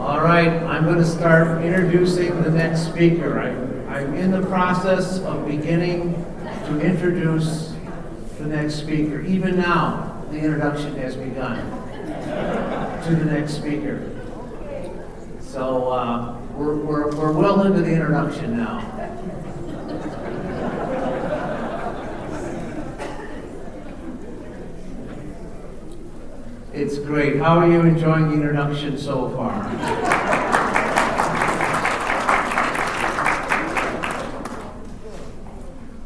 All right, I'm going to start introducing the next speaker. I'm in the process of beginning to introduce the next speaker. Even now, the introduction has begun to the next speaker. So we're well into the introduction now. It's great. How are you enjoying the introduction so far?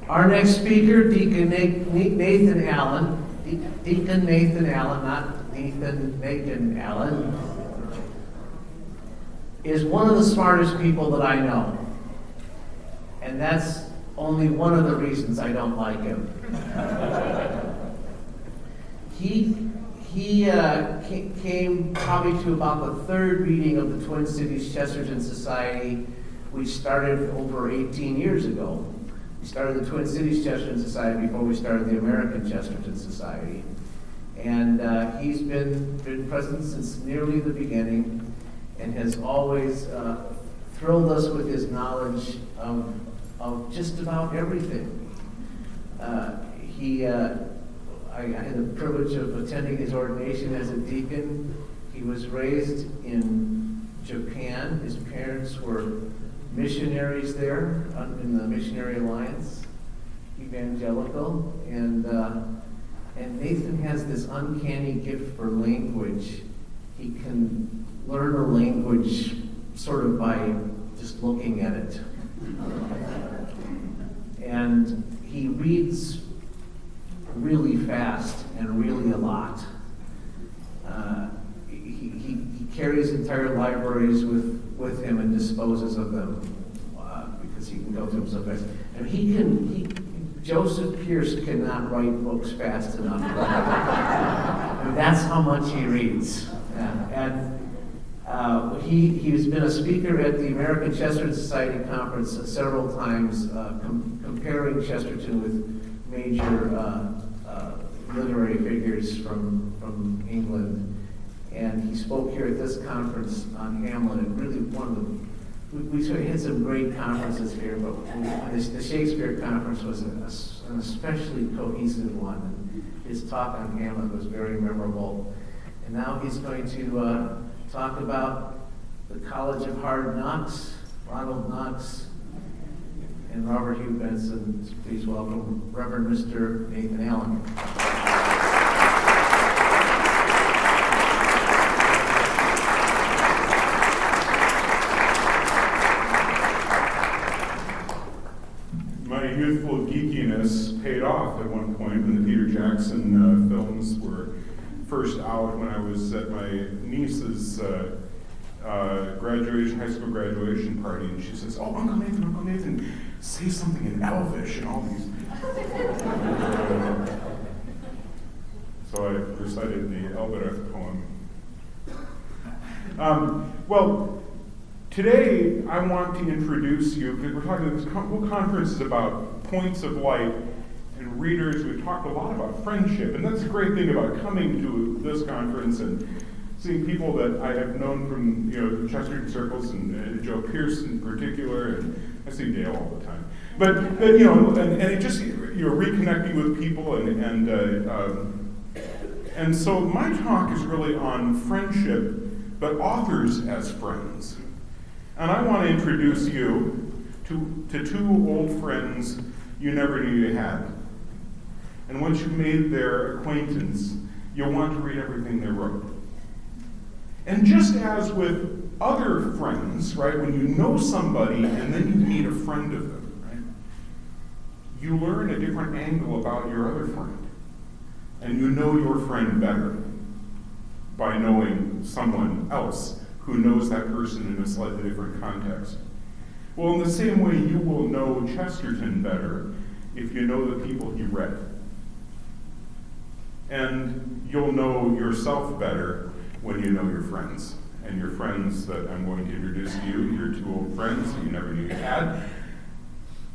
Our next speaker, Deacon Nathan Allen, not Nathan Allen, is one of the smartest people that I know. And that's only one of the reasons I don't like him. He came probably to about the third meeting of the Twin Cities Chesterton Society, which started over 18 years ago. We started the Twin Cities Chesterton Society before we started the American Chesterton Society. And he's been present since nearly the beginning and has always thrilled us with his knowledge of just about everything. I had the privilege of attending his ordination as a deacon. He was raised in Japan. His parents were missionaries there in the Missionary Alliance, evangelical, and Nathan has this uncanny gift for language. He can learn a language sort of by just looking at it. And he reads really fast and really a lot. He carries entire libraries with him and disposes of them because he can go through them so fast. And Joseph Pierce cannot write books fast enough. And that's how much he reads. He's been a speaker at the American Chesterton Society conference several times, comparing Chesterton with major literary figures from England. And he spoke here at this conference on Hamlet, and really we sort of had some great conferences here, but the Shakespeare conference was an especially cohesive one. And his talk on Hamlet was very memorable. And now he's going to talk about the College of Hard Knocks, Ronald Knox, and Robert Hugh Benson. Please welcome Reverend Mr. Nathan Allen. My youthful geekiness paid off at one point when the Peter Jackson films were first out, when I was at my niece's high school graduation party, and she says, "Oh, Uncle Nathan, say something in Elvish," and all these. So I recited the Elbereth poem. Well, today I want to introduce you, because we're talking, this whole conference is about points of light and readers. We've talked a lot about friendship, and that's the great thing about coming to this conference and seeing people that I have known from the Chesterton circles, and Joe Pierce in particular, and I see Dale all the time. But and it just reconnecting with people, and so my talk is really on friendship, but authors as friends. And I want to introduce you to two old friends you never knew you had. And once you've made their acquaintance, you'll want to read everything they wrote. And just as with other friends, right, when you know somebody and then you meet a friend of them, right, you learn a different angle about your other friend. And you know your friend better by knowing someone else who knows that person in a slightly different context. Well, in the same way, you will know Chesterton better if you know the people he read. And you'll know yourself better when you know your friends. And your friends that I'm going to introduce to you, your two old friends that you never knew you had,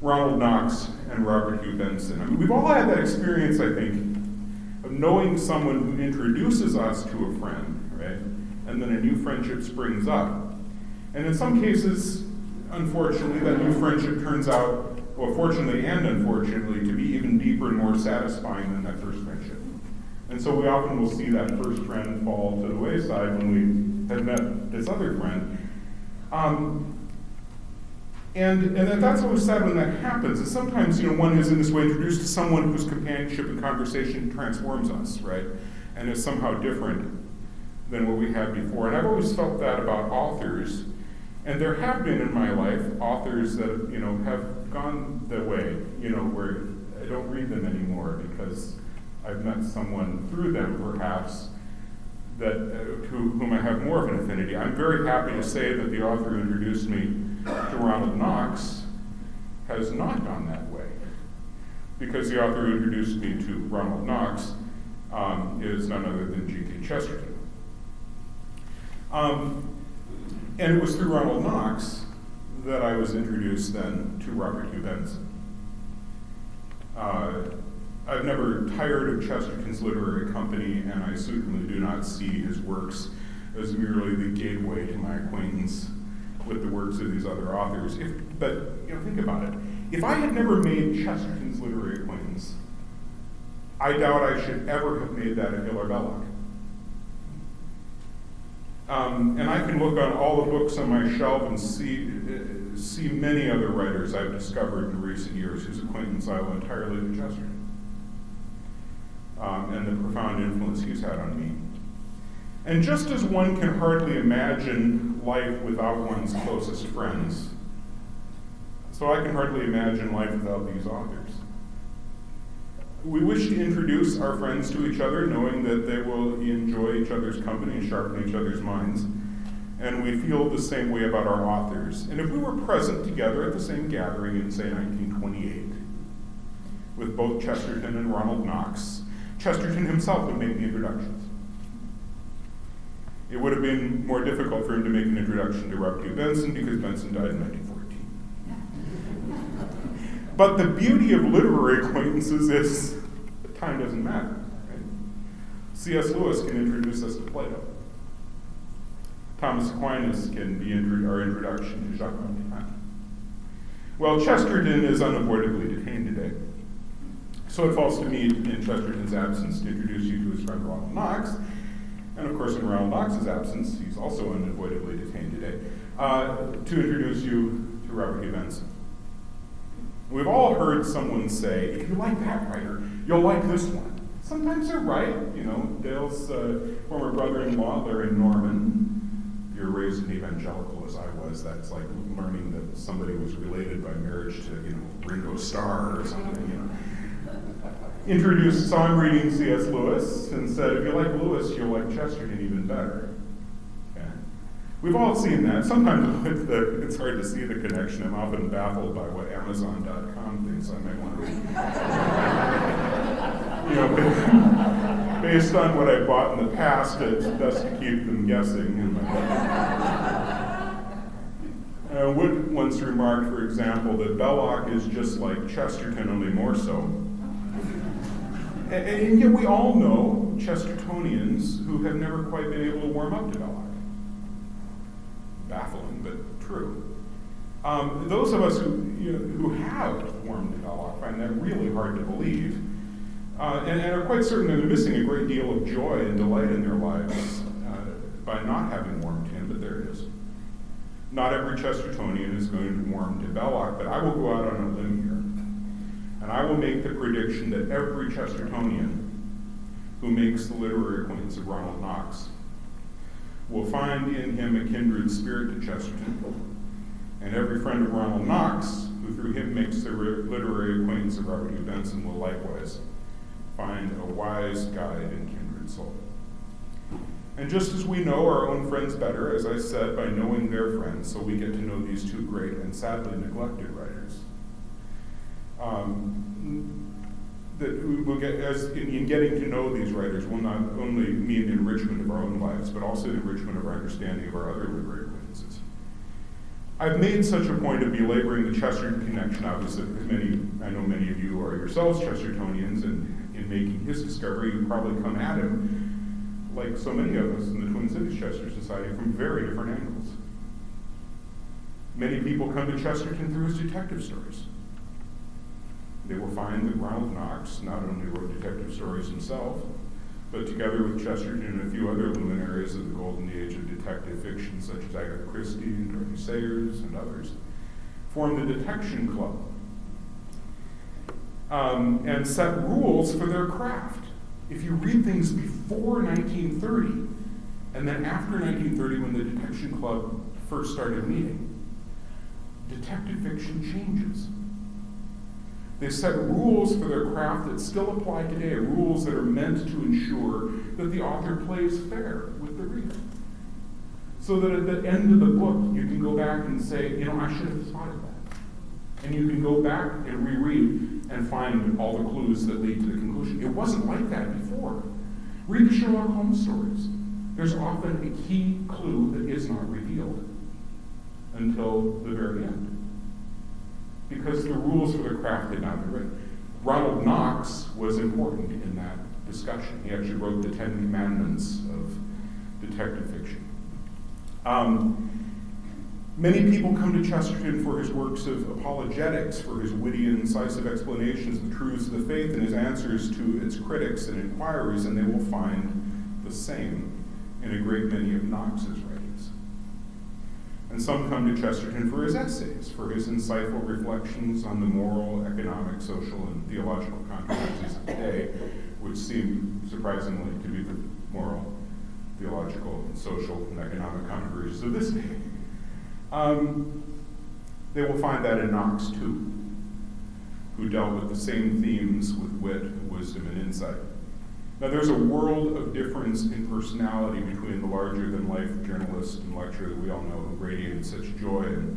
Ronald Knox and Robert Hugh Benson. I mean, we've all had that experience, I think, of knowing someone who introduces us to a friend, right? And then a new friendship springs up. And in some cases, unfortunately, that new friendship turns out, well, fortunately and unfortunately, to be even deeper and more satisfying than that first friendship. And so we often will see that first friend fall to the wayside when we have met this other friend. And that's always sad when that happens. And sometimes, one is in this way introduced to someone whose companionship and conversation transforms us, right? And is somehow different than what we had before. And I've always felt that about authors. And there have been in my life authors that, have gone that way, where I don't read them anymore because I've met someone through them, perhaps, that to whom I have more of an affinity. I'm very happy to say that the author who introduced me to Ronald Knox has not gone that way, because the author who introduced me to Ronald Knox is none other than G.K. Chesterton. And it was through Ronald Knox that I was introduced then to Robert Hugh Benson. I've never tired of Chesterton's literary company, and I certainly do not see his works as merely the gateway to my acquaintance with the works of these other authors. But think about it. If I had never made Chesterton's literary acquaintance, I doubt I should ever have made that at Hilaire Belloc. And I can look on all the books on my shelf and see many other writers I've discovered in recent years whose acquaintance I owe entirely to Chesterton, and the profound influence he's had on me. And just as one can hardly imagine life without one's closest friends, so I can hardly imagine life without these authors. We wish to introduce our friends to each other, knowing that they will enjoy each other's company and sharpen each other's minds. And we feel the same way about our authors. And if we were present together at the same gathering in, say, 1928, with both Chesterton and Ronald Knox, Chesterton himself would make the introductions. It would have been more difficult for him to make an introduction to Robert Hugh Benson because Benson died in 1914. But the beauty of literary acquaintances is that time doesn't matter. Right? C.S. Lewis can introduce us to Plato. Thomas Aquinas can be our introduction to Jacques Maritain. Well, Chesterton is unavoidably detained today. So it falls to me in Chesterton's absence to introduce you to his friend Ronald Knox. And of course, in Ronald Knox's absence, he's also unavoidably detained today, to introduce you to Robert Hugh Benson. We've all heard someone say, if you like that writer, you'll like this one. Sometimes they're right. Dale's former brother-in-law, Larry Norman, if you're raised an evangelical as I was, that's like learning that somebody was related by marriage to, Ringo Starr or something, Saw him reading C.S. Lewis and said, if you like Lewis, you'll like Chesterton even better. Okay? We've all seen that. Sometimes it's hard to see the connection. I'm often baffled by what Amazon.com thinks I might want to read. Based on what I bought in the past, it's best to keep them guessing. Wood once remarked, for example, that Belloc is just like Chesterton, only more so. And yet we all know Chestertonians who have never quite been able to warm up to Belloc. Baffling, but true. Those of us who have warmed to Belloc find that really hard to believe, and are quite certain that they're missing a great deal of joy and delight in their lives by not having warmed to him, but there it is. Not every Chestertonian is going to warm to Belloc, but I will go out on a limb here. And I will make the prediction that every Chestertonian who makes the literary acquaintance of Ronald Knox will find in him a kindred spirit to Chesterton. And every friend of Ronald Knox who through him makes the literary acquaintance of Robert Hugh Benson will likewise find a wise guide and kindred soul. And just as we know our own friends better, as I said, by knowing their friends, so we get to know these two great and sadly neglected writers, that we will get, as in getting to know these writers, will not only mean the enrichment of our own lives, but also the enrichment of our understanding of our other literary acquaintances. I've made such a point of belaboring the Chesterton connection, obviously, because I know many of you are yourselves Chestertonians, and in making his discovery, you probably come at him, like so many of us in the Twin Cities Chester Society, from very different angles. Many people come to Chesterton through his detective stories. They will find that Ronald Knox not only wrote detective stories himself, but together with Chesterton and a few other luminaries of the golden age of detective fiction, such as Agatha Christie and Dorothy Sayers and others, formed the Detection Club and set rules for their craft. If you read things before 1930, and then after 1930, when the Detection Club first started meeting, detective fiction changes. They set rules for their craft that still apply today, rules that are meant to ensure that the author plays fair with the reader. So that at the end of the book, you can go back and say, I should have spotted that. And you can go back and reread and find all the clues that lead to the conclusion. It wasn't like that before. Read the Sherlock Holmes stories. There's often a key clue that is not revealed until the very end, because the rules for the craft had not been written. Ronald Knox was important in that discussion. He actually wrote the 10 Commandments of detective fiction. Many people come to Chesterton for his works of apologetics, for his witty and incisive explanations of the truths of the faith and his answers to its critics and inquiries, and they will find the same in a great many of Knox's writings. And some come to Chesterton for his essays, for his insightful reflections on the moral, economic, social, and theological controversies of the day, which seem surprisingly to be the moral, theological, and social, and economic controversies of this day. They will find that in Knox too, who dealt with the same themes with wit, wisdom, and insight. Now, there's a world of difference in personality between the larger-than-life journalist and lecturer that we all know, who radiated such joy and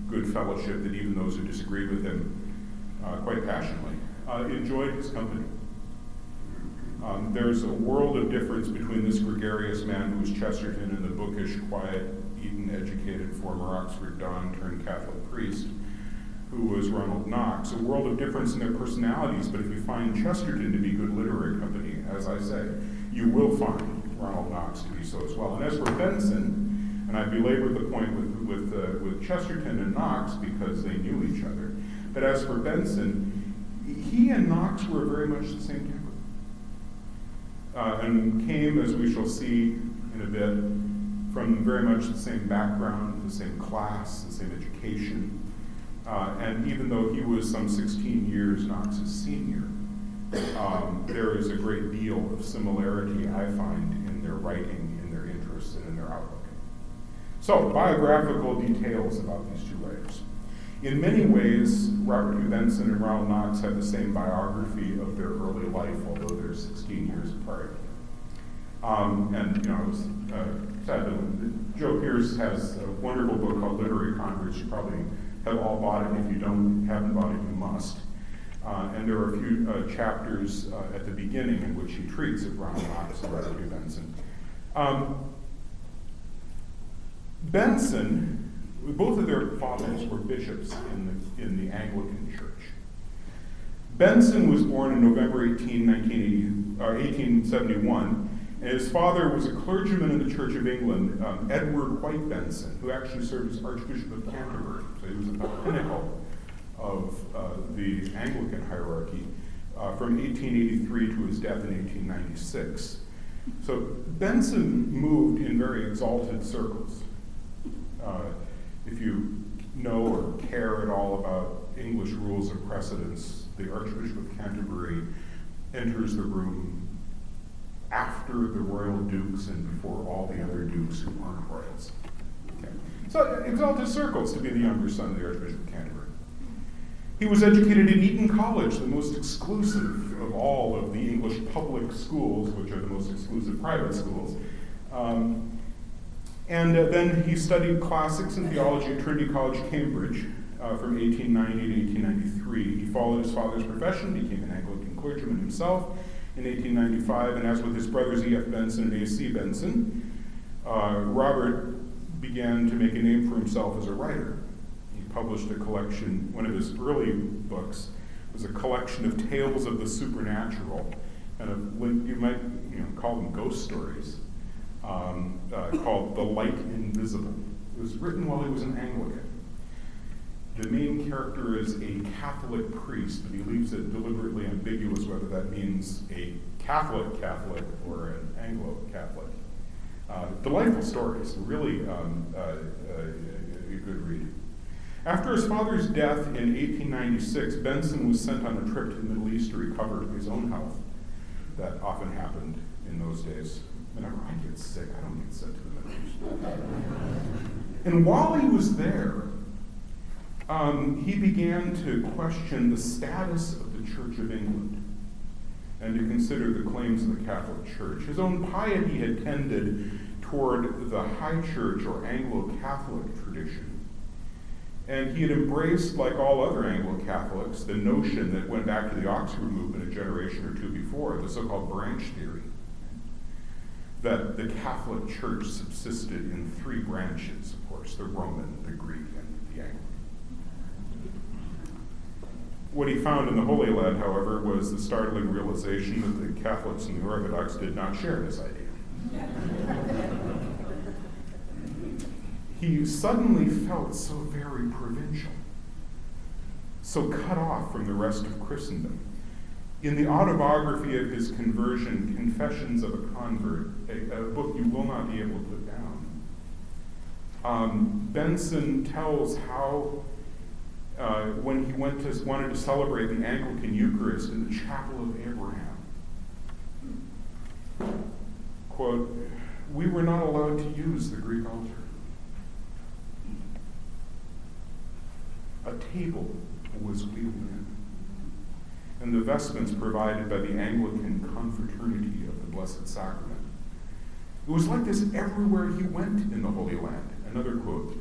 good fellowship that even those who disagreed with him quite passionately enjoyed his company. There's a world of difference between this gregarious man who was Chesterton and the bookish, quiet, Eton-educated former Oxford Don turned Catholic priest who was Ronald Knox. A world of difference in their personalities, but if you find Chesterton to be good literary company, as I say, you will find Ronald Knox to be so as well. And as for Benson, and I belabored the point with Chesterton and Knox because they knew each other, but as for Benson, he and Knox were very much the same temper, and came, as we shall see in a bit, from very much the same background, the same class, the same education. And even though he was some 16 years Knox's senior, there is a great deal of similarity, I find, in their writing, in their interests, and in their outlook. So, biographical details about these two writers. In many ways, Robert Hugh Benson and Ronald Knox have the same biography of their early life, although they're 16 years apart. And I was sad that Joe Pierce has a wonderful book called Literary Converts. You probably have all bought it. If you haven't bought it, you must. And there are a few chapters at the beginning in which he treats of Ronald Knox and Robert Hugh Benson. Benson, both of their fathers were bishops in the Anglican Church. Benson was born in November 1871, and his father was a clergyman in the Church of England, Edward White Benson, who actually served as Archbishop of Canterbury. So he was at the pinnacle of the Anglican hierarchy from 1883 to his death in 1896. So Benson moved in very exalted circles. If you know or care at all about English rules of precedence, the Archbishop of Canterbury enters the room after the royal dukes and before all the other dukes who aren't royals. Okay. So exalted circles to be the younger son of the Archbishop of Canterbury. He was educated at Eton College, the most exclusive of all of the English public schools, which are the most exclusive private schools. And then he studied classics and theology at Trinity College, Cambridge, from 1890 to 1893. He followed his father's profession, became an Anglican clergyman himself in 1895, and as with his brothers E.F. Benson and A.C. Benson, Robert began to make a name for himself as a writer. He published a collection, one of his early books was a collection of tales of the supernatural, and you might call them ghost stories, called The Light Invisible. It was written while he was an Anglican. the main character is a Catholic priest, but he leaves it deliberately ambiguous whether that means a Catholic or an Anglo-Catholic. Delightful stories, really a good read. After his father's death in 1896, Benson was sent on a trip to the Middle East to recover his own health. That often happened in those days. Whenever I get sick, I don't get sent to the Middle East. And while he was there, he began to question the status of the Church of England and to consider the claims of the Catholic Church. His own piety had tended toward the High Church or Anglo-Catholic tradition. And he had embraced, like all other Anglo-Catholics, the notion that went back to the Oxford movement a generation or two before, the so-called branch theory, that the Catholic Church subsisted in three branches, of course, the Roman, the Greek, and the Anglican. What he found in the Holy Land, however, was the startling realization that the Catholics and the Orthodox did not share this idea. He suddenly felt so very provincial, so cut off from the rest of Christendom. In the autobiography of his conversion, Confessions of a Convert, a book you will not be able to put down, Benson tells how when he wanted to celebrate the Anglican Eucharist in the Chapel of Abraham, quote, "We were not allowed to use the Greek altar. A table was wheeled in, and the vestments provided by the Anglican confraternity of the Blessed Sacrament. It was like this everywhere he went in the Holy Land." Another quote,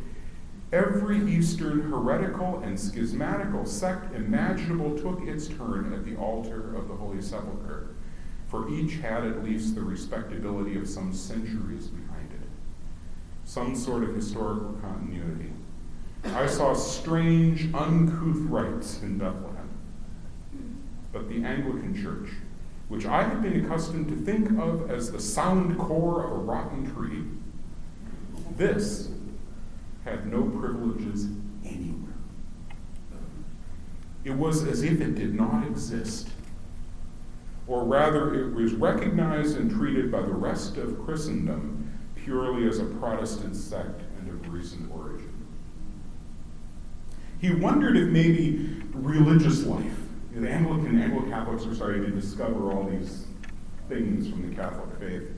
"Every Eastern heretical and schismatical sect imaginable took its turn at the altar of the Holy Sepulchre, for each had at least the respectability of some centuries behind it, some sort of historical continuity. I saw strange, uncouth rites in Bethlehem. But the Anglican Church, which I had been accustomed to think of as the sound core of a rotten tree, this had no privileges anywhere. It was as if it did not exist, or rather it was recognized and treated by the rest of Christendom purely as a Protestant sect and of recent origin." He wondered if maybe religious life, the Anglo-Catholics were starting to discover all these things from the Catholic faith.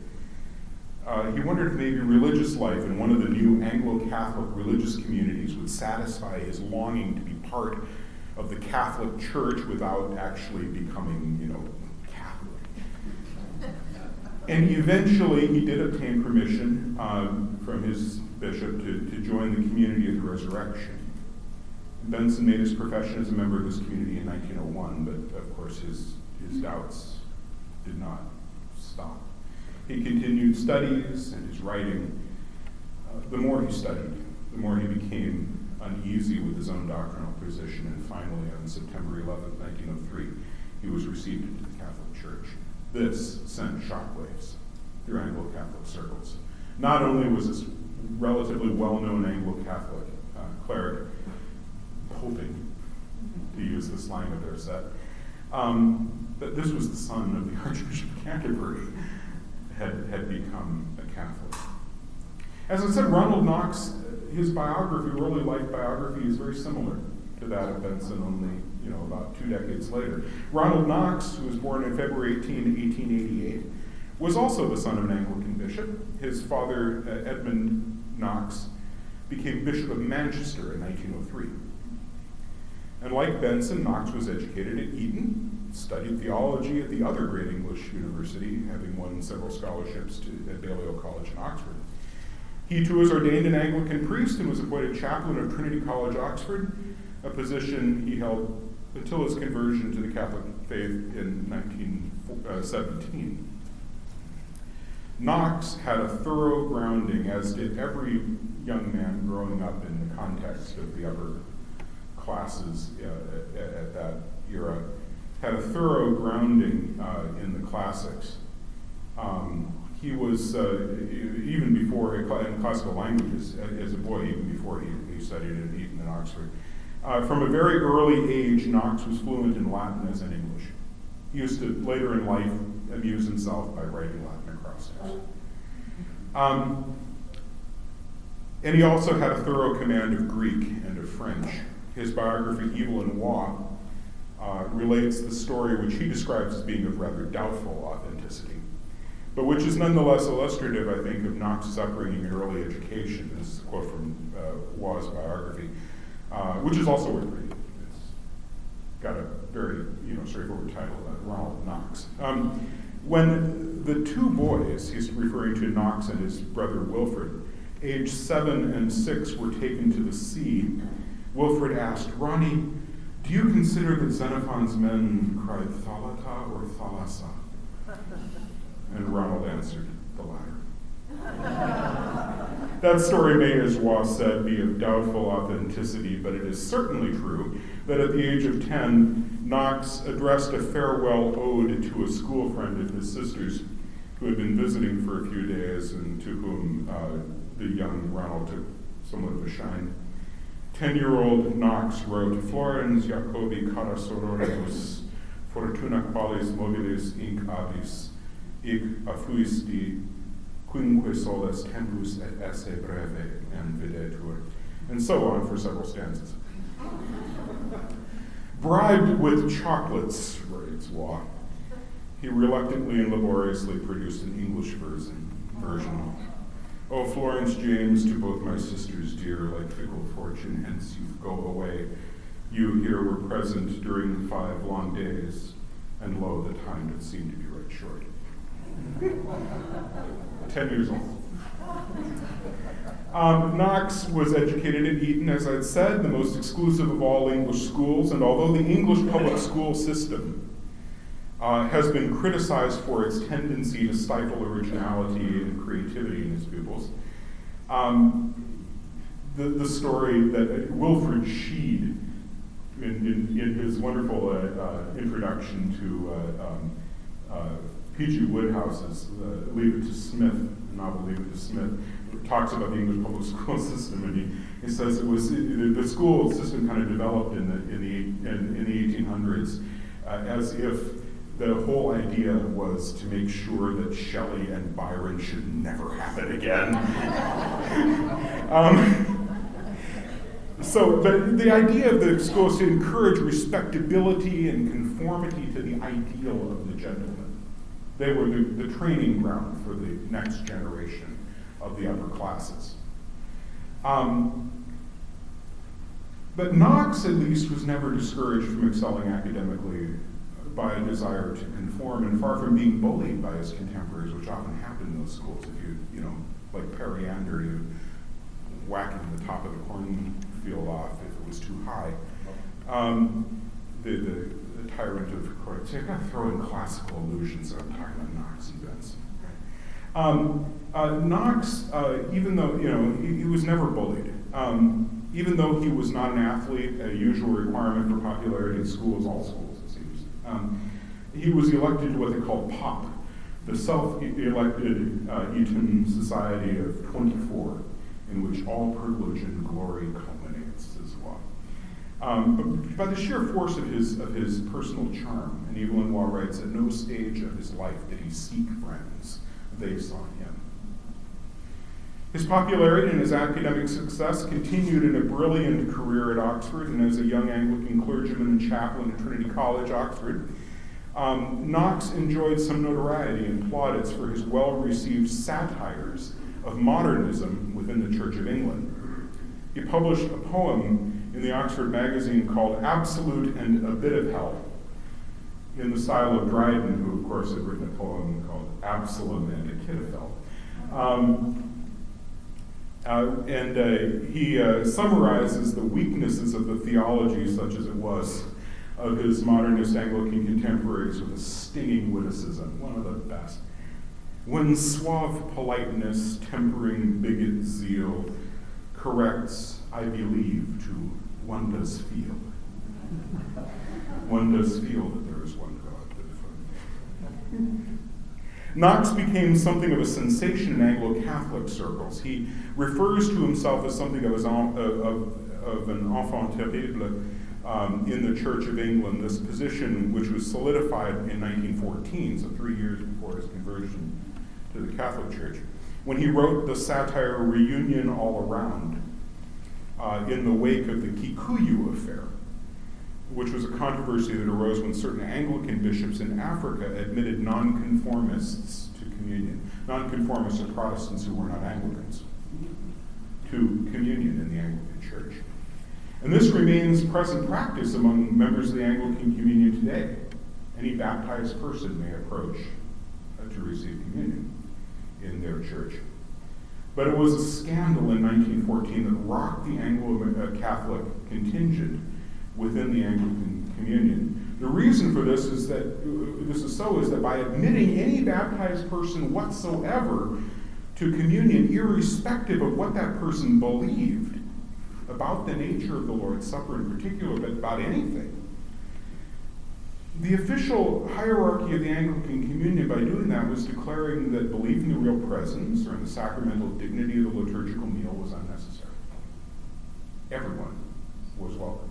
He wondered if maybe religious life in one of the new Anglo-Catholic religious communities would satisfy his longing to be part of the Catholic Church without actually becoming, Catholic. And eventually he did obtain permission from his bishop to join the community of the Resurrection. Benson made his profession as a member of this community in 1901, but of course his doubts did not stop. He continued studies and his writing. The more he studied, the more he became uneasy with his own doctrinal position, and finally on September 11, 1903, he was received into the Catholic Church. This sent shockwaves through Anglo-Catholic circles. Not only was this relatively well-known Anglo-Catholic cleric hoping, to use the slang of their set, that this was the son of the Archbishop of Canterbury, had become a Catholic. As I said, Ronald Knox, his biography, early life biography, is very similar to that of Benson, only about 2 decades later. Ronald Knox, who was born on February 18, 1888, was also the son of an Anglican bishop. His father, Edmund Knox, became Bishop of Manchester in 1903. And like Benson, Knox was educated at Eton, studied theology at the other great English university, having won several scholarships at Balliol College in Oxford. He too was ordained an Anglican priest and was appointed chaplain of Trinity College, Oxford, a position he held until his conversion to the Catholic faith in 1917. Knox had a thorough grounding, as did every young man growing up in the context of the upper classes at that era, had a thorough grounding in the classics. He was, even before, in classical languages, as a boy, even before he studied at Eton and Oxford, From a very early age, Knox was fluent in Latin as in English. He used to, later in life, amuse himself by writing Latin acrostics. And he also had a thorough command of Greek and of French. His biography, Evil and War, relates the story which he describes as being of rather doubtful authenticity, but which is nonetheless illustrative, I think, of Knox's upbringing and early education. This is a quote from Waugh's biography, which is also worth reading. It's got a very straightforward title, Ronald Knox. When the two boys, he's referring to Knox and his brother Wilfred, aged 7 and 6 were taken to the sea, Wilfred asked, "Ronnie, do you consider that Xenophon's men cried Thalata or Thalassa?" And Ronald answered, "The latter." That story may, as Waugh said, be of doubtful authenticity, but it is certainly true that at the age of 10, Knox addressed a farewell ode to a school friend of his sister's who had been visiting for a few days and to whom the young Ronald took somewhat of a shine. 10-year-old Knox wrote, "Florens Jacobi cara sororebus, fortuna qualis mobilis inc abis, ic affuisti, quinque soles tempus et esse breve, and videtur," and so on for several stanzas. Bribed with chocolates, writes Waugh, he reluctantly and laboriously produced an English version. "O Florence James, to both my sisters dear, like fickle fortune, hence you go away. You here were present during the 5 long days, and lo, the time did seem to be right short." 10 years old. Knox was educated at Eton, as I'd said, the most exclusive of all English schools, and although the English public school system has been criticized for its tendency to stifle originality and creativity in its pupils, the story that Wilfred Sheed, in his wonderful introduction to P.G. Woodhouse's Leave It to Smith, novel Leave It to Smith, talks about the English public school system, and he says it was the school system kind of developed in the 1800s as if the whole idea was to make sure that Shelley and Byron should never happen again. But the idea of the school is to encourage respectability and conformity to the ideal of the gentleman. They were the training ground for the next generation of the upper classes. But Knox, at least, was never discouraged from excelling academically by a desire to conform, and far from being bullied by his contemporaries, which often happened in those schools. If you like Periander, you whacking the top of the cornfield off if it was too high. The tyrant of court. So I got to throw in classical allusions. So I'm talking about Knox and Benson. Knox, even though he was never bullied, even though he was not an athlete, a usual requirement for popularity in schools, all schools it seems, he was elected to what they called POP, the self-elected Eton Society of 24, in which all privilege and glory culminates as well. But by the sheer force of his personal charm, and Evelyn Waugh writes, at no stage of his life did he seek friends, they sought him. His popularity and his academic success continued in a brilliant career at Oxford, and as a young Anglican clergyman and chaplain at Trinity College, Oxford, Knox enjoyed some notoriety and plaudits for his well-received satires of modernism within the Church of England. He published a poem in the Oxford magazine called Absolute and a Bit of Hell, in the style of Dryden, who of course had written a poem called Absalom and Achitophel. He summarizes the weaknesses of the theology, such as it was, of his modernist Anglican contemporaries with a stinging witticism, one of the best. When suave politeness, tempering bigot zeal, corrects, I believe, to one does feel. One does feel that there is one God. Knox became something of a sensation in Anglo-Catholic circles. He refers to himself as something of of an enfant terrible in the Church of England, this position which was solidified in 1914, so 3 years before his conversion to the Catholic Church, when he wrote the satire Reunion All Around in the wake of the Kikuyu affair, which was a controversy that arose when certain Anglican bishops in Africa admitted nonconformists to communion. Nonconformists are Protestants who were not Anglicans, to communion in the Anglican Church. And this remains present practice among members of the Anglican communion today. Any baptized person may approach to receive communion in their church. But it was a scandal in 1914 that rocked the Anglo-Catholic contingent within the Anglican communion. The reason for this is that by admitting any baptized person whatsoever to communion, irrespective of what that person believed about the nature of the Lord's Supper in particular, but about anything, the official hierarchy of the Anglican communion, by doing that, was declaring that belief in the real presence or in the sacramental dignity of the liturgical meal was unnecessary. Everyone was welcome.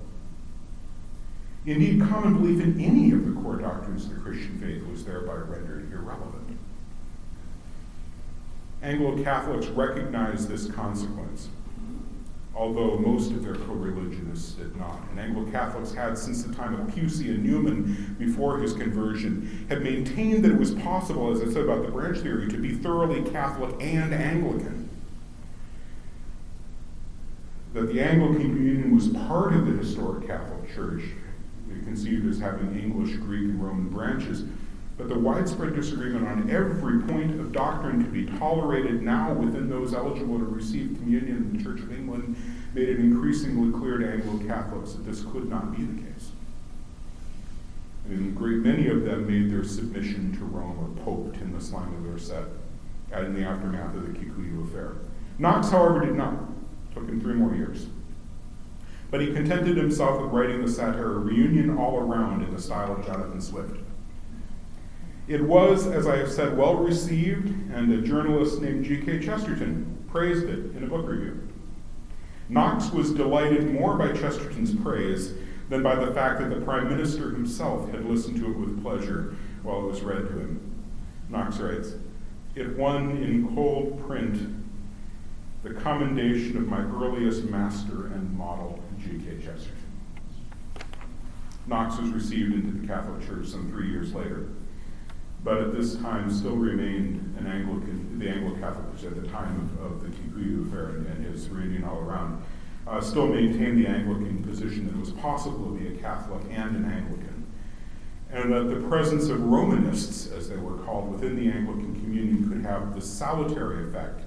Indeed, common belief in any of the core doctrines of the Christian faith was thereby rendered irrelevant. Anglo-Catholics recognized this consequence, although most of their co-religionists did not. And Anglo-Catholics had, since the time of Pusey and Newman, before his conversion, had maintained that it was possible, as I said about the branch theory, to be thoroughly Catholic and Anglican. That the Anglican communion was part of the historic Catholic Church, conceived as having English, Greek, and Roman branches, but the widespread disagreement on every point of doctrine to be tolerated now within those eligible to receive communion in the Church of England made it increasingly clear to Anglo-Catholics that this could not be the case. I mean, a great many of them made their submission to Rome or poped in the slang of their set in the aftermath of the Kikuyu affair. Knox, however, did not. It took him 3 more years. But he contented himself with writing the satire Reunion All Around in the style of Jonathan Swift. It was, as I have said, well received, and a journalist named G.K. Chesterton praised it in a book review. Knox was delighted more by Chesterton's praise than by the fact that the Prime Minister himself had listened to it with pleasure while it was read to him. Knox writes, "It won in cold print the commendation of my earliest master and model, G.K. Chesterton." Knox was received into the Catholic Church some 3 years later, but at this time still remained an Anglican, the Anglo-Catholic Church at the time of the Kikuyu affair and his reunion all around, still maintained the Anglican position that it was possible to be a Catholic and an Anglican, and that the presence of Romanists, as they were called, within the Anglican communion could have the salutary effect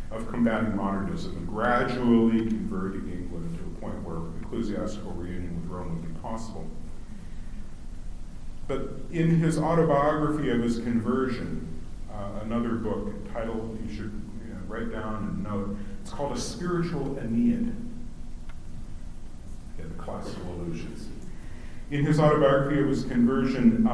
of combating modernism and gradually converting England to a point where ecclesiastical reunion with Rome would be possible. But in his autobiography of his conversion, another book titled, you should write down and note, it's called A Spiritual Aeneid. Get the classical allusions. In his autobiography of his conversion,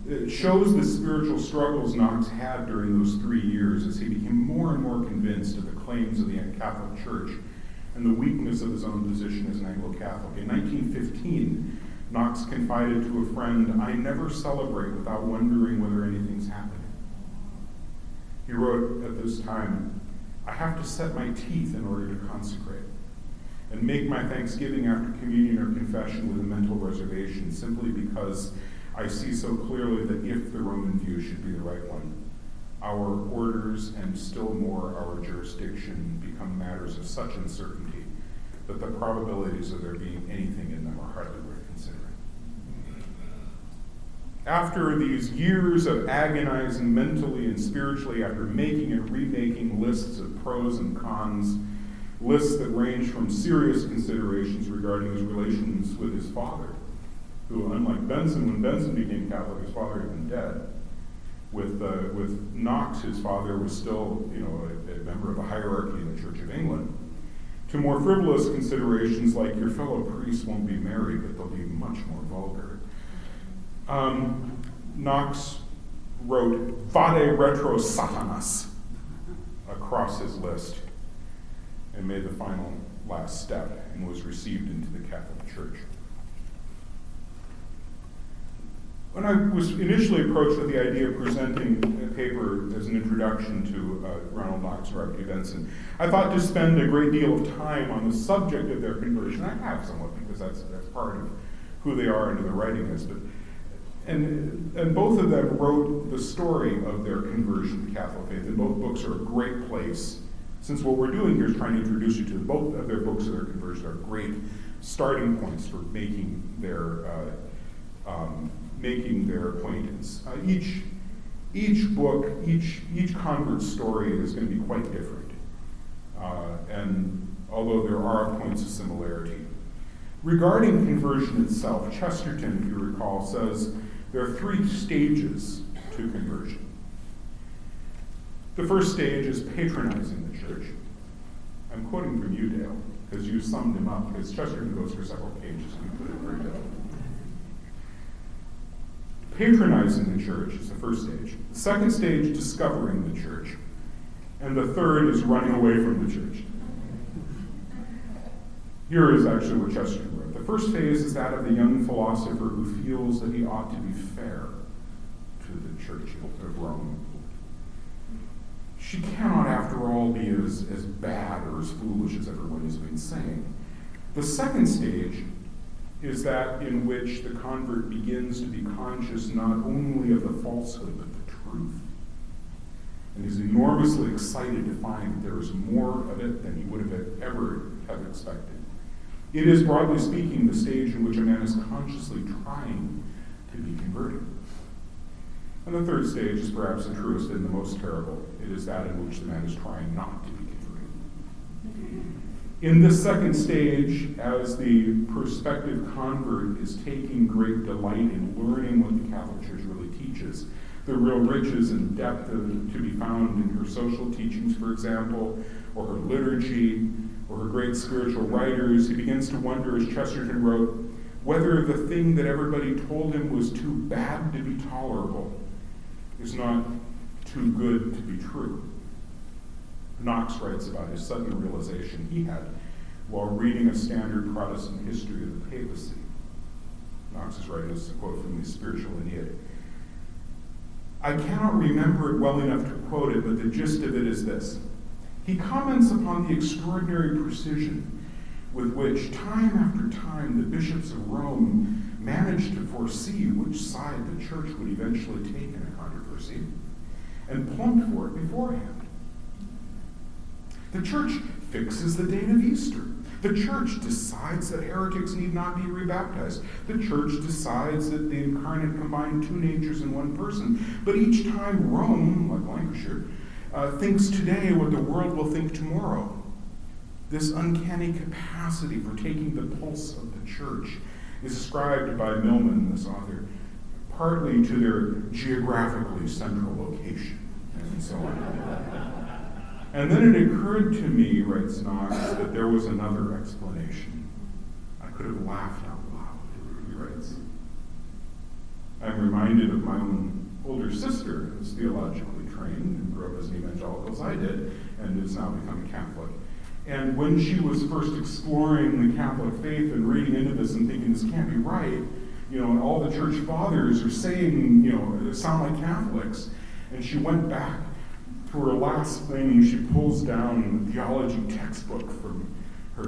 it shows the spiritual struggles Knox had during those 3 years as he became more and more convinced of the claims of the Catholic Church and the weakness of his own position as an Anglo-Catholic. In 1915, Knox confided to a friend, "I never celebrate without wondering whether anything's happening." He wrote at this time, "I have to set my teeth in order to consecrate, and make my thanksgiving after communion or confession with a mental reservation, simply because I see so clearly that if the Roman view should be the right one, our orders and still more our jurisdiction become matters of such uncertainty that the probabilities of there being anything in them are hardly worth considering." After these years of agonizing mentally and spiritually, after making and remaking lists of pros and cons, lists that range from serious considerations regarding his relations with his father, who, unlike Benson, when Benson became Catholic, his father had been dead. With Knox, his father was still, a member of the hierarchy in the Church of England, to more frivolous considerations like your fellow priests won't be married, but they'll be much more vulgar. Knox wrote "Vade retro Satanas" across his list. and made the final last step and was received into the Catholic Church. When I was initially approached with the idea of presenting a paper as an introduction to Ronald, Knox, and Robert T. Benson, I thought to spend a great deal of time on the subject of their conversion. I have somewhat, because that's part of who they are and who their writing is. And both of them wrote the story of their conversion to Catholic faith, and both books are a great place. Since what we're doing here is trying to introduce you to both of their books of their conversion, are great starting points for making their acquaintance. Each book, each convert's story is going to be quite different. And although there are points of similarity. Regarding conversion itself, Chesterton, if you recall, says there are 3 stages to conversion. The first stage is patronizing the church. I'm quoting from you, Dale, because you summed him up, because Chesterton goes for several pages, and you put it very well. Patronizing the church is the first stage. The second stage, discovering the church. And the third is running away from the church. Here is actually what Chesterton wrote. The first phase is that of the young philosopher who feels that he ought to be fair to the Church of Rome. She cannot, after all, be as bad or as foolish as everyone has been saying. The second stage is that in which the convert begins to be conscious not only of the falsehood, but the truth. And is enormously excited to find that there is more of it than he would have ever have expected. It is, broadly speaking, the stage in which a man is consciously trying to be converted. And the third stage is perhaps the truest and the most terrible. It is that in which the man is trying not to be converted. In this second stage, as the prospective convert is taking great delight in learning what the Catholic Church really teaches, the real riches and depth to be found in her social teachings, for example, or her liturgy, or her great spiritual writers, he begins to wonder, as Chesterton wrote, whether the thing that everybody told him was too bad to be tolerable is not too good to be true. Knox writes about his sudden realization he had while reading a standard Protestant history of the papacy. Knox is writing this, a quote from the Spiritual Aeneid. I cannot remember it well enough to quote it, but the gist of it is this. He comments upon the extraordinary precision with which, time after time, the bishops of Rome managed to foresee which side the church would eventually take in a controversy, and plumped for it beforehand. The church fixes the date of Easter. The church decides that heretics need not be rebaptized. The church decides that the incarnate combined 2 natures in one person. But each time Rome, like Lancashire, thinks today what the world will think tomorrow. This uncanny capacity for taking the pulse of the church is ascribed by Milman, this author, partly to their geographically central location, and so on. And then it occurred to me, writes Knox, that there was another explanation. I could have laughed out loud, he writes. I'm reminded of my own older sister, who was theologically trained and grew up as an evangelical as I did, and has now become a Catholic. And when she was first exploring the Catholic faith and reading into this and thinking, this can't be right, and all the church fathers are saying, sound like Catholics, and she went back to her last thing, she pulls down the theology textbook from her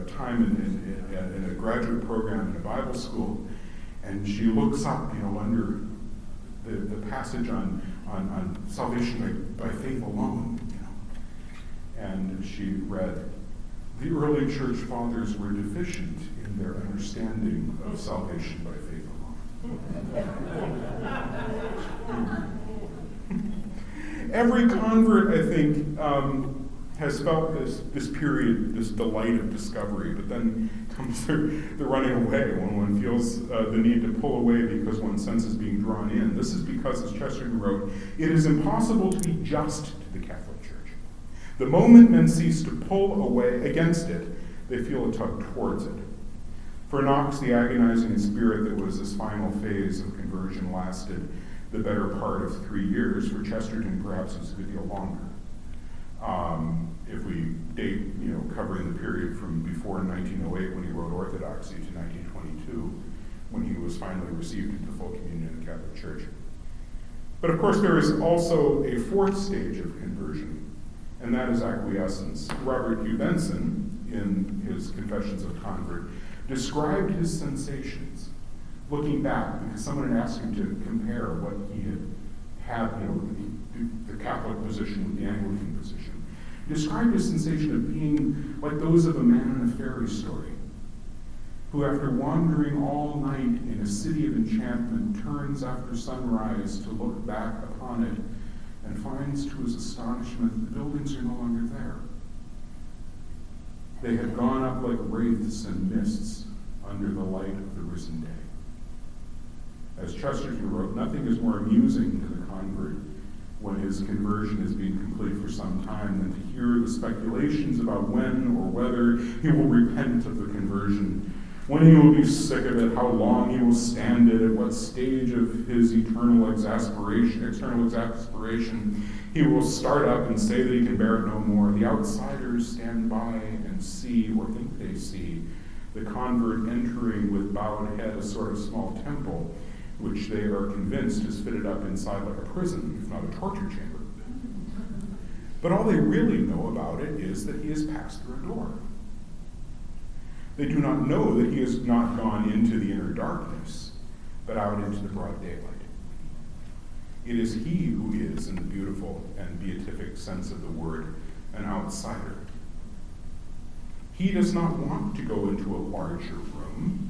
time in a graduate program in a Bible school, and she looks up, under the passage on salvation by faith alone, and she read, the early church fathers were deficient in their understanding of salvation by faith alone. Every convert, I think, has felt this period, this delight of discovery, but then comes the running away when one feels the need to pull away because one's sense is being drawn in. This is because, as Chesterton wrote, it is impossible to be just to the Catholic Church. The moment men cease to pull away against it, they feel a tug towards it. For Knox, the agonizing spirit that was this final phase of conversion lasted the better part of 3 years. For Chesterton, perhaps it was a good deal longer. If we date, covering the period from before 1908 when he wrote Orthodoxy to 1922, when he was finally received into full communion in the Catholic Church. But of course, there is also a fourth stage of conversion, and that is acquiescence. Robert Hugh Benson, in his Confessions of a Convert, described his sensations looking back, because someone had asked him to compare what he had the Catholic position with the Anglican position. He described his sensation of being like those of a man in a fairy story, who after wandering all night in a city of enchantment turns after sunrise to look back upon it and finds to his astonishment the buildings are no longer there. They had gone up like wraiths and mists under the light of the risen day. As Chesterton wrote, nothing is more amusing to the convert when his conversion has been complete for some time than to hear the speculations about when or whether he will repent of the conversion, when he will be sick of it, how long he will stand it, at what stage of his external exasperation, he will start up and say that he can bear it no more. The outsiders stand by and see, or think they see, the convert entering with bowed head a sort of small temple, which they are convinced is fitted up inside like a prison, if not a torture chamber. But all they really know about it is that he has passed through a door. They do not know that he has not gone into the inner darkness, but out into the broad daylight. It is he who is, in the beautiful and beatific sense of the word, an outsider. He does not want to go into a larger room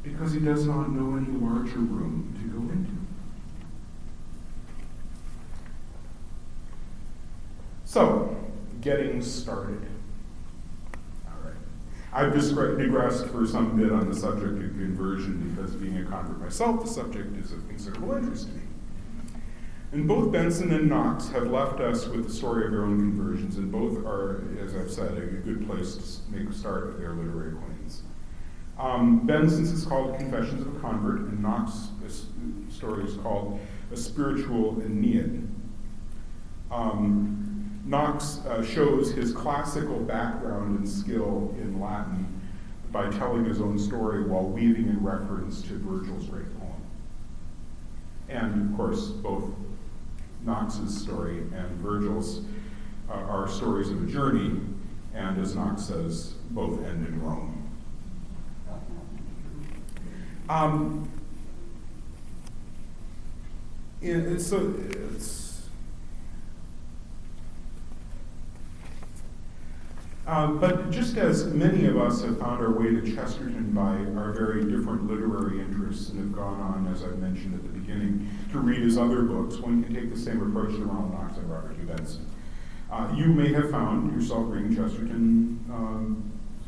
because he does not know any larger room to go into. So, getting started. All right. I've digressed for some bit on the subject of conversion because, being a convert myself, the subject is of considerable interest to me. And both Benson and Knox have left us with the story of their own conversions, and both are, as I've said, a good place to make a start with their literary acquaintance. Benson's is called Confessions of a Convert, and Knox's story is called A Spiritual Aeneid. Knox shows his classical background and skill in Latin by telling his own story while weaving in reference to Virgil's great poem. And, of course, both Knox's story and Virgil's are stories of a journey, and as Knox says, both end in Rome. But just as many of us have found our way to Chesterton by our very different literary interests and have gone on, as I mentioned at the beginning, to read his other books, one can take the same approach to Ronald Knox and Robert Hugh Benson. You may have found yourself reading Chesterton,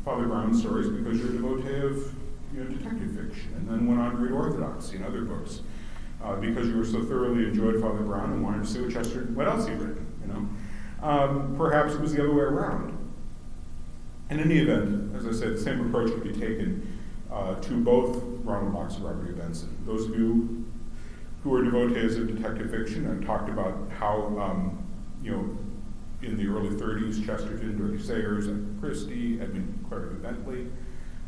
Father Brown stories because you're a devotee of detective fiction, and then went on to read Orthodoxy and other books because you were so thoroughly enjoyed Father Brown and wanted to see what else he'd written. Perhaps it was the other way around. In any event, as I said, the same approach could be taken to both Ronald Knox and Robert Hugh Benson. Those of you who are devotees of detective fiction, I've talked about how, in the early 30s, Chesterton, Dorothy Sayers, Christie, Edmund Clark Bentley,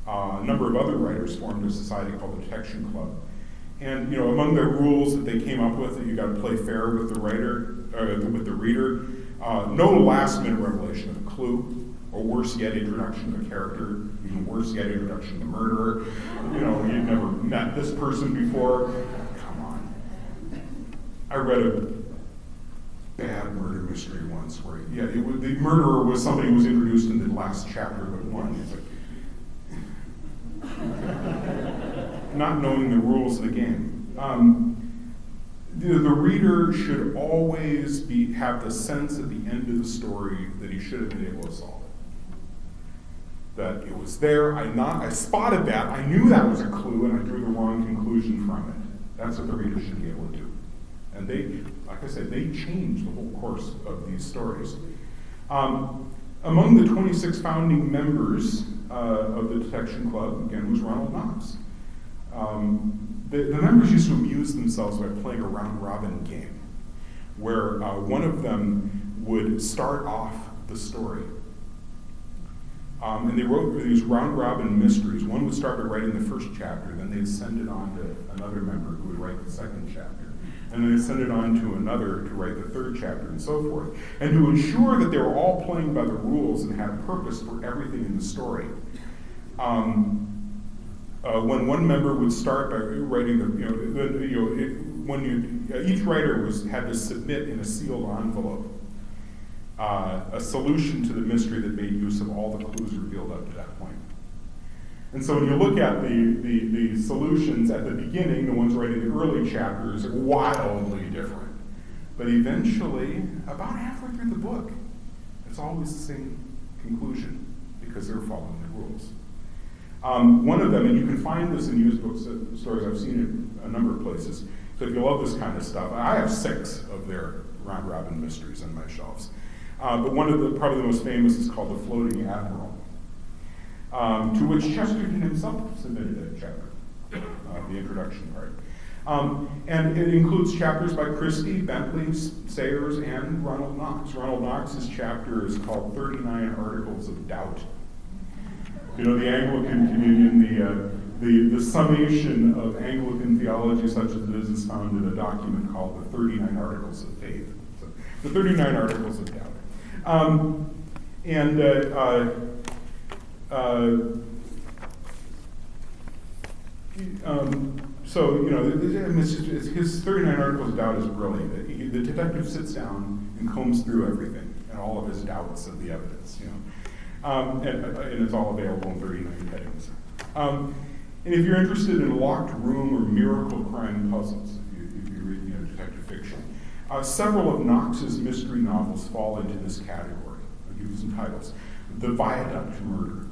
a number of other writers formed a society called the Detection Club. And among the rules that they came up with, that you got to play fair with the writer, with the reader, no last-minute revelation of a clue, or worse yet, introduction of a character, even worse yet, introduction of the murderer. You'd never met this person before. Come on. I read a bad murder mystery once where, the murderer was somebody who was introduced in the last chapter but one. Not knowing the rules of the game. The reader should always have the sense at the end of the story that he should have been able to solve it. That it was there, I spotted that, I knew that was a clue, and I drew the wrong conclusion from it. That's what the reader should be able to do. And they, like I said, they changed the whole course of these stories. Among the 26 founding members of the Detection Club, again, was Ronald Knox. The members used to amuse themselves by playing a round-robin game, where one of them would start off the story. And they wrote these round-robin mysteries. One would start by writing the first chapter, then they'd send it on to another member who would write the second chapter. And then they'd send it on to another to write the third chapter, and so forth. And to ensure that they were all playing by the rules and had a purpose for everything in the story. When one member would start by writing each writer had to submit in a sealed envelope a solution to the mystery that made use of all the clues revealed up to that point. And so when you look at the solutions at the beginning, the ones writing the early chapters are wildly different. But eventually, about halfway through the book, it's always the same conclusion because they're following the rules. One of them, and you can find this in used bookstores, I've seen it a number of places, so if you love this kind of stuff, I have 6 of their round-robin mysteries on my shelves. But one of probably the most famous is called The Floating Admiral, to which Chesterton himself submitted a chapter, the introduction part. And it includes chapters by Christie, Bentley, Sayers, and Ronald Knox. Ronald Knox's chapter is called 39 Articles of Doubt. You know, the Anglican Communion, the summation of Anglican theology such as it is found in a document called the 39 Articles of Faith. So, the 39 Articles of Doubt. So, you know, his 39 Articles of Doubt is brilliant. The detective sits down and combs through everything and all of his doubts of the evidence, you know. And it's all available in 39 headings. And if you're interested in locked room or miracle crime puzzles, if you read detective fiction, several of Knox's mystery novels fall into this category. I'll give you some titles. The Viaduct Murder,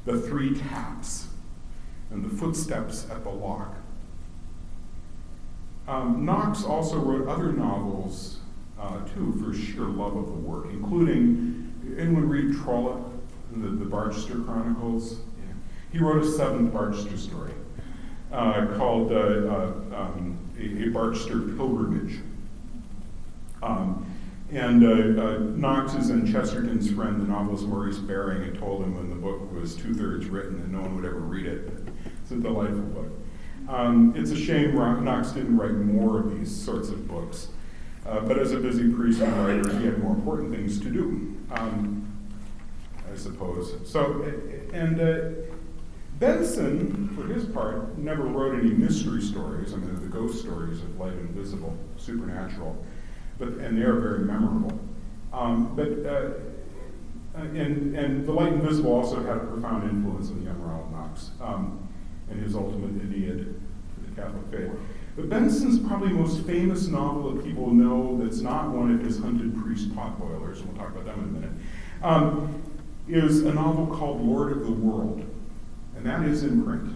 The Three Taps, and The Footsteps at the Lock. Knox also wrote other novels, too, for sheer love of the work, including, anyone read Trollope, the Barchester Chronicles? Yeah. He wrote a 7th Barchester story called A Barchester Pilgrimage. Knox's and Chesterton's friend, the novelist Maurice Baring, had told him when the book was 2/3 written that no one would ever read it. It's a delightful book. It's a shame Knox didn't write more of these sorts of books. But as a busy priest and writer, he had more important things to do, I suppose. So, Benson, for his part, never wrote any mystery stories. I mean, the ghost stories of Light Invisible, supernatural, and they are very memorable. And The Light Invisible also had a profound influence on young Ronald Knox and his ultimate Aeneid to the Catholic faith. But Benson's probably most famous novel that people know that's not one of his hunted priest potboilers, and we'll talk about them in a minute, is a novel called Lord of the World, and that is in print.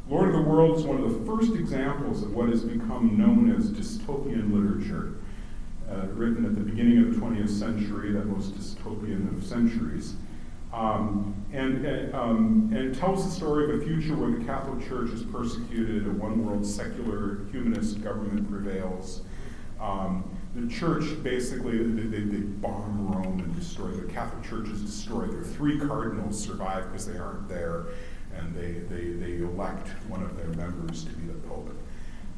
Lord of the World is one of the first examples of what has become known as dystopian literature, written at the beginning of the 20th century, that most dystopian of centuries. And tells the story of a future where the Catholic Church is persecuted, a one-world secular humanist government prevails. The Church basically, they bomb Rome and destroy, the Catholic Church is destroyed. Their 3 cardinals survive because they aren't there, and they elect one of their members to be the Pope.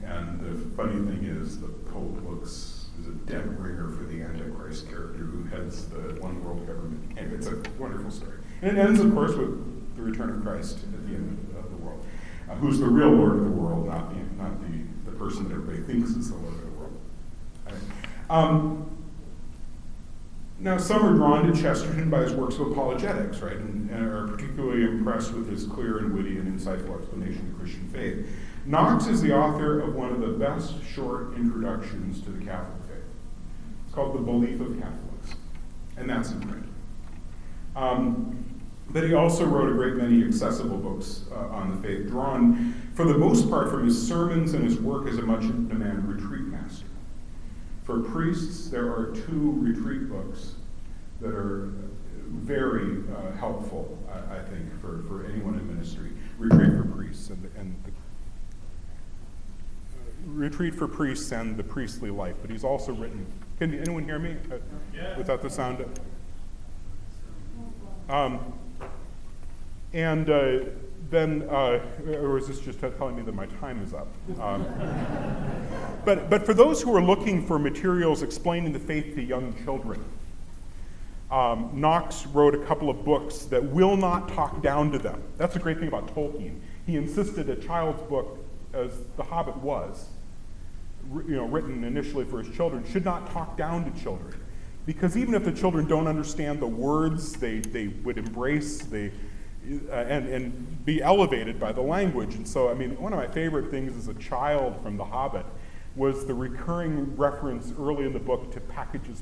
And the funny thing is, the Pope is a dead ringer for the Antichrist character who heads the one world government. Anyway, it's a wonderful story. And it ends, of course, with the return of Christ at the end of the world, who's the real Lord of the world, not the person that everybody thinks is the Lord of the world. Right. Now, some are drawn to Chesterton by his works of apologetics, right, and are particularly impressed with his clear and witty and insightful explanation of Christian faith. Knox is the author of one of the best short introductions to the Catholic faith. It's called The Belief of Catholics, and that's in print. But he also wrote a great many accessible books on the faith, drawn for the most part from his sermons and his work as a much-in-demand retreat master. For priests, there are 2 retreat books that are very helpful, I think, for anyone in ministry. Retreat for Priests, Retreat for Priests and The Priestly Life, but he's also written, can anyone hear me without the sound? Then, or is this just telling me that my time is up? But for those who are looking for materials explaining the faith to young children, Knox wrote a couple of books that will not talk down to them. That's the great thing about Tolkien. He insisted a child's book, as The Hobbit was, written initially for his children, should not talk down to children. Because even if the children don't understand the words, they would embrace and be elevated by the language. And so, I mean, one of my favorite things as a child from The Hobbit was the recurring reference early in the book to baggages,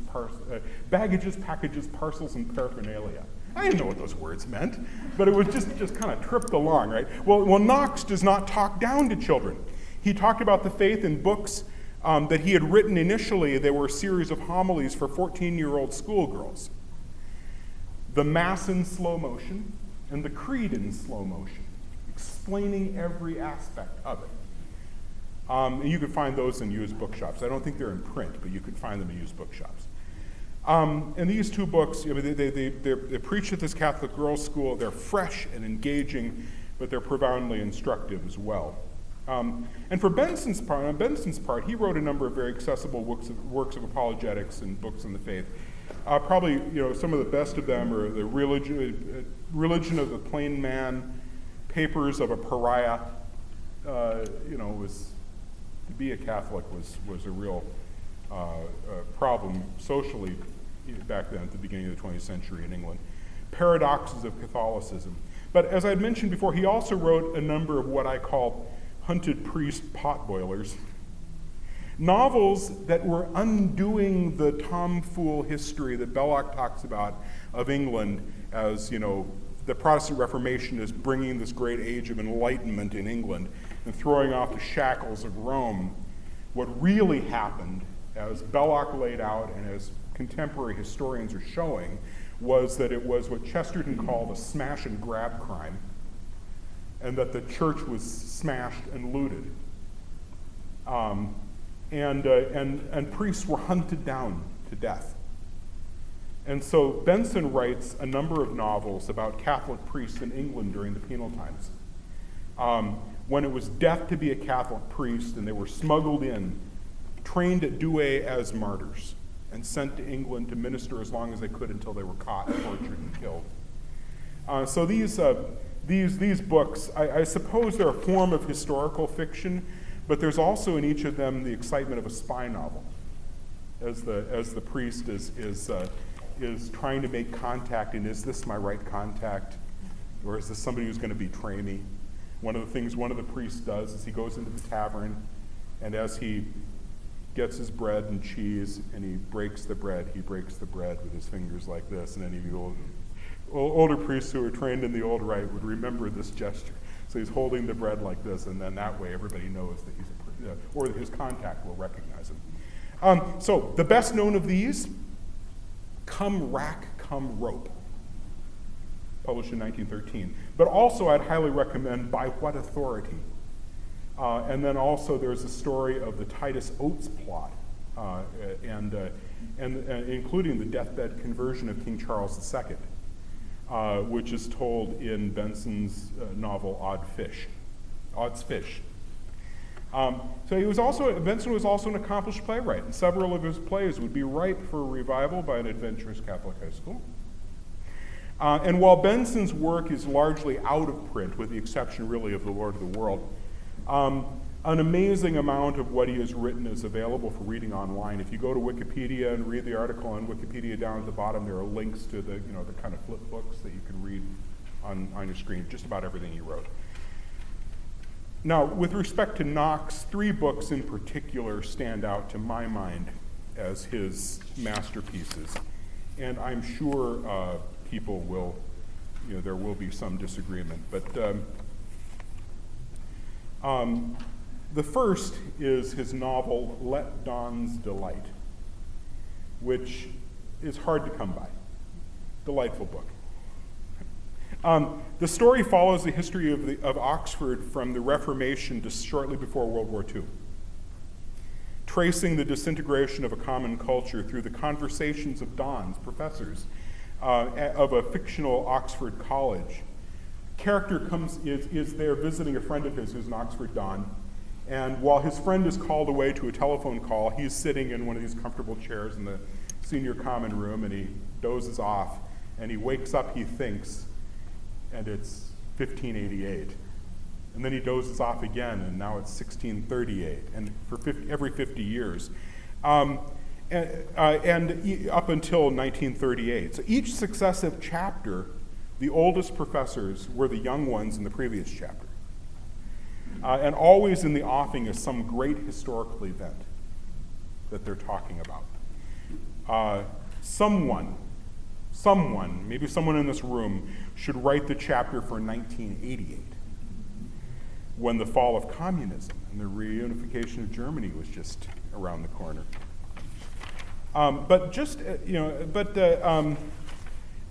packages, parcels, and paraphernalia. I didn't know what those words meant, but it was just kind of tripped along, right? Well, Knox does not talk down to children. He talked about the faith in books that he had written initially. They were a series of homilies for 14-year-old schoolgirls. The Mass in slow motion and the Creed in slow motion, explaining every aspect of it. And you can find those in used bookshops. I don't think they're in print, but you can find them in used bookshops. And these two books, they're preached at this Catholic girls' school. They're fresh and engaging, but they're profoundly instructive as well. And for Benson's part, he wrote a number of very accessible works of apologetics and books on the faith. Probably, some of the best of them are the Religion of the Plain Man, Papers of a Pariah. To be a Catholic was a real problem socially back then at the beginning of the 20th century in England. Paradoxes of Catholicism. But as I had mentioned before, he also wrote a number of what I call hunted priest potboilers. Novels that were undoing the tomfool history that Belloc talks about of England as, the Protestant Reformation is bringing this great age of enlightenment in England and throwing off the shackles of Rome. What really happened, as Belloc laid out and as contemporary historians are showing, was that it was what Chesterton called a smash and grab crime, and that the church was smashed and looted. And priests were hunted down to death. And so Benson writes a number of novels about Catholic priests in England during the penal times. When it was death to be a Catholic priest, and they were smuggled in, trained at Douay as martyrs, and sent to England to minister as long as they could until they were caught, tortured, and killed. So these books, I suppose they're a form of historical fiction, but there's also in each of them the excitement of a spy novel, as the priest is trying to make contact, and is this my right contact, or is this somebody who's going to betray me? One of the things one of the priests does is he goes into the tavern, and as he gets his bread and cheese, and he breaks the bread with his fingers like this, and any of you older priests who are trained in the old rite would remember this gesture. So he's holding the bread like this, and then that way everybody knows that he's a priest, or that his contact will recognize him. So the best known of these, Come Rack, Come Rope, published in 1913. But also I'd highly recommend By What Authority? And then also there's a story of the Titus Oates plot, and including the deathbed conversion of King Charles II, which is told in Benson's novel Odd's Fish. So Benson was also an accomplished playwright, and several of his plays would be ripe for revival by an adventurous Catholic high school. And while Benson's work is largely out of print, with the exception really of The Lord of the World, an amazing amount of what he has written is available for reading online. If you go to Wikipedia and read the article on Wikipedia, down at the bottom there are links to the kind of flip books that you can read on your screen, just about everything he wrote. Now, with respect to Knox, 3 books in particular stand out to my mind as his masterpieces, and I'm sure people will, there will be some disagreement, but the first is his novel, Let Dawn's Delight, which is hard to come by. Delightful book. The story follows the history of Oxford from the Reformation to shortly before World War II. tracing the disintegration of a common culture through the conversations of dons, professors, of a fictional Oxford college. Character is there visiting a friend of his who's an Oxford don, and while his friend is called away to a telephone call, he's sitting in one of these comfortable chairs in the senior common room, and he dozes off, and he wakes up, he thinks, and it's 1588. And then he dozes off again, and now it's 1638, and for every 50 years. And up until 1938. So each successive chapter, the oldest professors were the young ones in the previous chapter. And always in the offing is some great historical event that they're talking about. Someone, maybe someone in this room, should write the chapter for 1988, when the fall of communism and the reunification of Germany was just around the corner.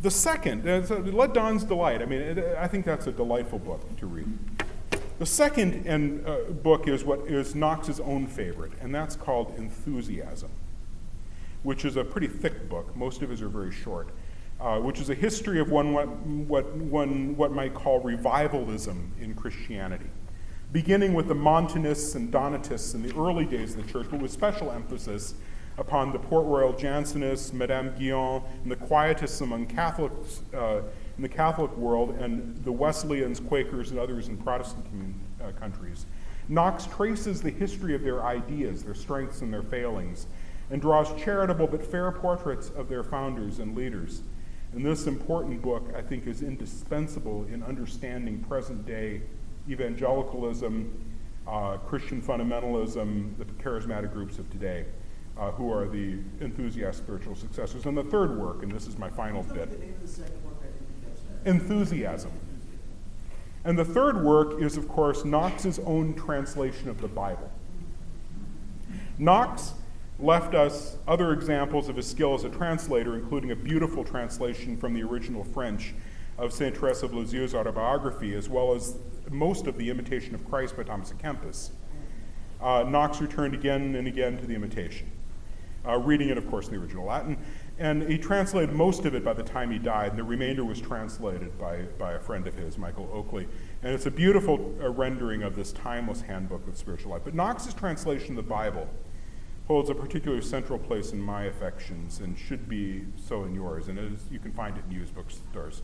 The second, Let Dawn's Delight, I think that's a delightful book to read. The second book is what is Knox's own favorite, and that's called Enthusiasm, which is a pretty thick book. Most of his are very short, which is a history of what might call revivalism in Christianity, beginning with the Montanists and Donatists in the early days of the church, but with special emphasis upon the Port Royal Jansenists, Madame Guyon, and the Quietists among Catholics in the Catholic world, and the Wesleyans, Quakers, and others in Protestant countries. Knox traces the history of their ideas, their strengths and their failings, and draws charitable but fair portraits of their founders and leaders. And this important book, I think, is indispensable in understanding present-day evangelicalism, Christian fundamentalism, the charismatic groups of today, who are the enthusiast spiritual successors. And the third work, and this is my final bit, Enthusiasm. And the third work is, of course, Knox's own translation of the Bible. Knox left us other examples of his skill as a translator, including a beautiful translation from the original French of Saint Therese of Lisieux's autobiography, as well as most of the Imitation of Christ by Thomas à Kempis. Knox returned again and again to the Imitation, reading it, of course, in the original Latin, and he translated most of it by the time he died, and the remainder was translated by a friend of his, Michael Oakley. And it's a beautiful rendering of this timeless handbook of spiritual life. But Knox's translation of the Bible holds a particular central place in my affections and should be so in yours, and you can find it in used bookstores.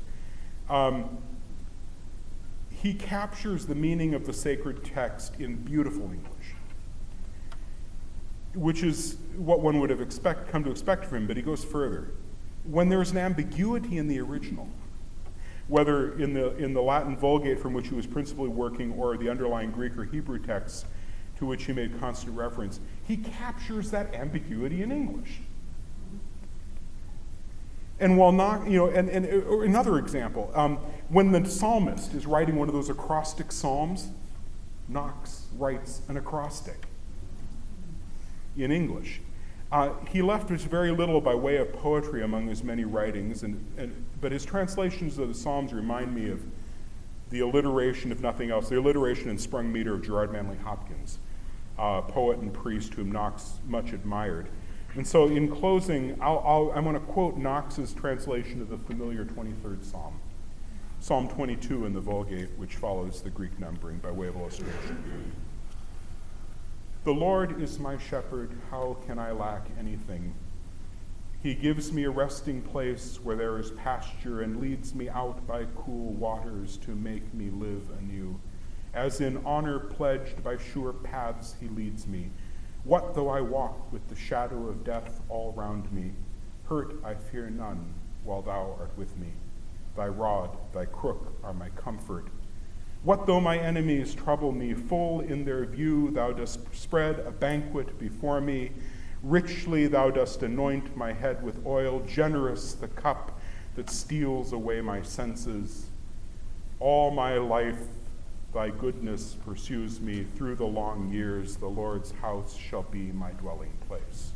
He captures the meaning of the sacred text in beautiful English, which is what one would have come to expect from him, but he goes further. When there's an ambiguity in the original, whether in the Latin Vulgate from which he was principally working or the underlying Greek or Hebrew texts to which he made constant reference, he captures that ambiguity in English. And while not, or another example, when the psalmist is writing one of those acrostic psalms, Knox writes an acrostic in English. He left us very little by way of poetry among his many writings, but his translations of the Psalms remind me of the alliteration, if nothing else, the alliteration and sprung meter of Gerard Manley Hopkins, poet and priest whom Knox much admired. And so in closing, I'm going to quote Knox's translation of the familiar 23rd Psalm, Psalm 22 in the Vulgate, which follows the Greek numbering by way of illustration. The Lord is my shepherd, how can I lack anything? He gives me a resting place where there is pasture and leads me out by cool waters to make me live anew. As in honor pledged by sure paths he leads me. What though I walk with the shadow of death all round me? Hurt I fear none while thou art with me. Thy rod, thy crook are my comfort. What though my enemies trouble me? Full in their view thou dost spread a banquet before me. Richly thou dost anoint my head with oil, generous the cup that steals away my senses. All my life thy goodness pursues me. Through the long years the Lord's house shall be my dwelling place.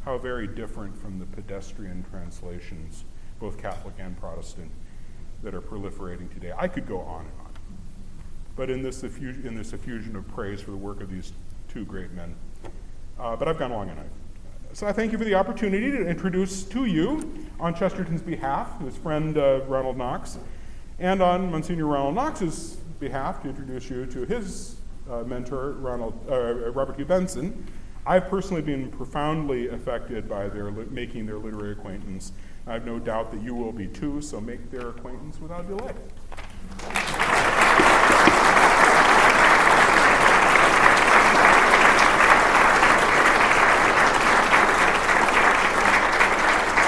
How very different from the pedestrian translations, both Catholic and Protestant, that are proliferating today. I could go on and on. But in this effusion of praise for the work of these two great men, but I've gone long enough. So I thank you for the opportunity to introduce to you, on Chesterton's behalf, his friend Ronald Knox, and on Monsignor Ronald Knox's behalf, to introduce you to his mentor, Robert Hugh Benson. I've personally been profoundly affected by making their literary acquaintance. I have no doubt that you will be too, so make their acquaintance without delay.